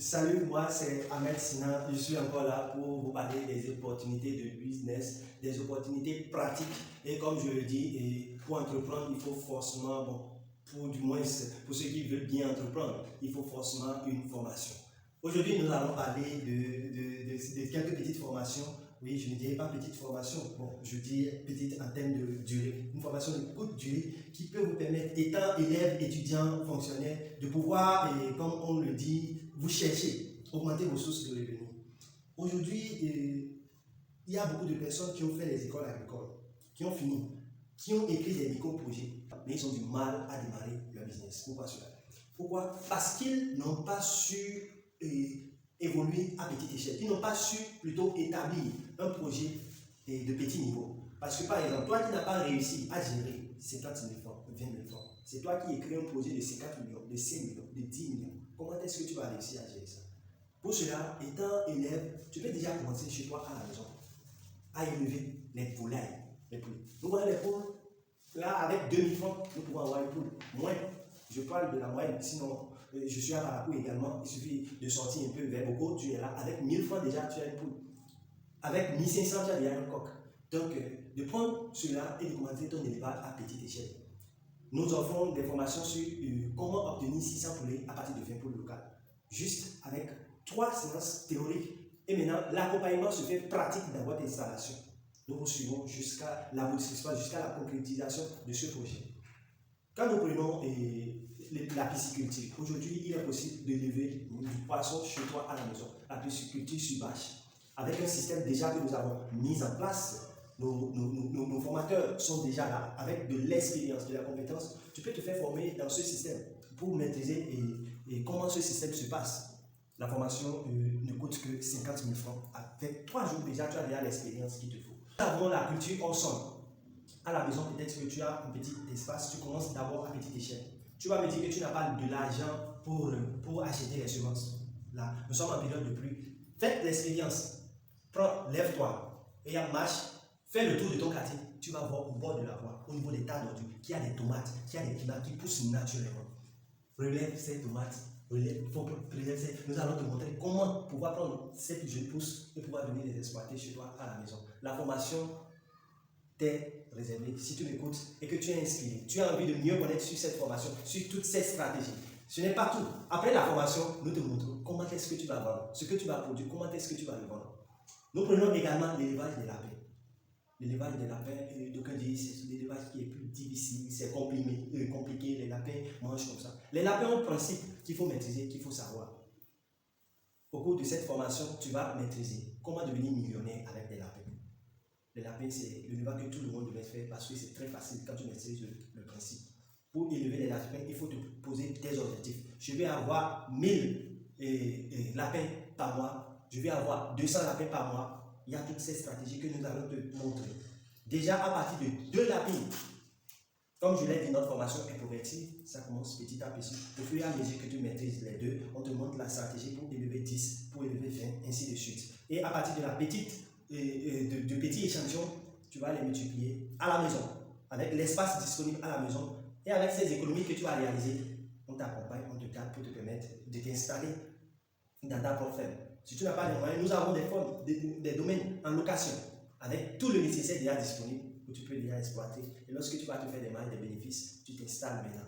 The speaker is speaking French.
Salut, moi c'est Ahmed Sina. Je suis encore là pour vous parler des opportunités de business, des opportunités pratiques. Et comme je le dis, pour entreprendre, il faut forcément, pour du moins pour ceux qui veulent bien entreprendre, il faut forcément une formation. Aujourd'hui, nous allons parler de quelques petites formations. Oui, je ne dirais pas petite formation, je dis petite en termes de durée. Une formation de courte durée qui peut vous permettre, étant élève, étudiant, fonctionnaire, de pouvoir, comme on le dit, vous chercher, augmenter vos sources de revenus. Aujourd'hui, il y a beaucoup de personnes qui ont fait les écoles agricoles, qui ont fini, qui ont écrit des micro-projets, mais ils ont du mal à démarrer leur business. Pourquoi cela? Pourquoi? Parce qu'ils n'ont pas su évoluer à petite échelle. Ils n'ont pas su plutôt établir un projet de petit niveau. Parce que par exemple, toi qui n'as pas réussi à gérer 50 000 francs, 20 000 francs, c'est toi qui écris un projet de 50 millions, de 5 millions, de 10 millions. Comment est-ce que tu vas réussir à gérer ça? Pour cela, étant élève, tu peux déjà commencer chez toi à la maison à élever les poulailles, les poules. Nous voyons les poules, là avec 2 000 francs, nous pouvons avoir une poule. Moins, je parle de la moyenne, sinon je suis à Paracou également, il suffit de sortir un peu vers Boko, tu es là, avec 1 000 francs déjà tu as une poule. Avec 1 500 tu as déjà un coq. Donc, de prendre cela et de commencer ton élevage à petite échelle. Nous offrons des formations sur comment obtenir 600 poulets à partir de 20 poules locales. Juste avec 3 séances théoriques. Et maintenant, l'accompagnement se fait pratique dans votre installation. Nous vous suivons jusqu'à l'aboutissement, jusqu'à la concrétisation de ce projet. Quand nous prenons la pisciculture, aujourd'hui, il est possible de lever du poisson chez toi à la maison. La pisciculture sur bâche. Avec un système déjà que nous avons mis en place. Nos formateurs sont déjà là, avec de l'expérience, de la compétence. Tu peux te faire former dans ce système pour maîtriser comment ce système se passe. La formation ne coûte que 50 000 francs. Avec 3 jours déjà, tu as déjà l'expérience qu'il te faut. Nous avons la culture hors sol. À la maison, peut-être que tu as un petit espace, tu commences d'abord à petite échelle. Tu vas me dire que tu n'as pas de l'argent pour acheter les semences. Là, nous sommes en période de pluie. Faites l'expérience. Prends, lève-toi et en marche. Fais le tour de ton quartier, tu vas voir au bord de la voie, au niveau des tas d'ordures, qu'il y a des tomates, qu'il y a des piments qui poussent naturellement. Relève ces tomates, nous allons te montrer comment pouvoir prendre ces jeunes pousses et pouvoir venir les exploiter chez toi à la maison. La formation t'est réservée. Si tu m'écoutes et que tu es inspiré, tu as envie de mieux connaître sur cette formation, sur toutes ces stratégies. Ce n'est pas tout. Après la formation, nous te montrons comment est-ce que tu vas vendre, ce que tu vas produire, comment est-ce que tu vas le vendre. Nous prenons également l'élevage des lapins. L'élevage des lapins, d'aucuns disent c'est l'élevage qui est plus difficile, c'est compliqué, les lapins mangent comme ça. Les lapins ont un principe qu'il faut maîtriser, qu'il faut savoir. Au cours de cette formation, tu vas maîtriser comment devenir millionnaire avec des lapins. Les lapins, c'est l'élevage que tout le monde devrait faire parce que c'est très facile quand tu maîtrises le principe. Pour élever les lapins, il faut te poser des objectifs. Je vais avoir 1000 lapins par mois, je vais avoir 200 lapins par mois. Il y a toutes ces stratégies que nous allons te montrer. Déjà, à partir de 2 lapins, comme je l'ai dit, notre formation est progressive, ça commence petit à petit. Au fur et à mesure que tu maîtrises les deux, on te montre la stratégie pour élever 10, pour élever 20, ainsi de suite. Et à partir de la petite, de petits échantillons, tu vas les multiplier à la maison, avec l'espace disponible à la maison, et avec ces économies que tu vas réaliser, on t'accompagne, on te garde pour te permettre de t'installer dans ta propre ferme. Si tu n'as pas les moyens, nous avons des domaines en location avec tout le nécessaire déjà disponible où tu peux déjà exploiter. Et lorsque tu vas te faire des bénéfices, tu t'installes maintenant.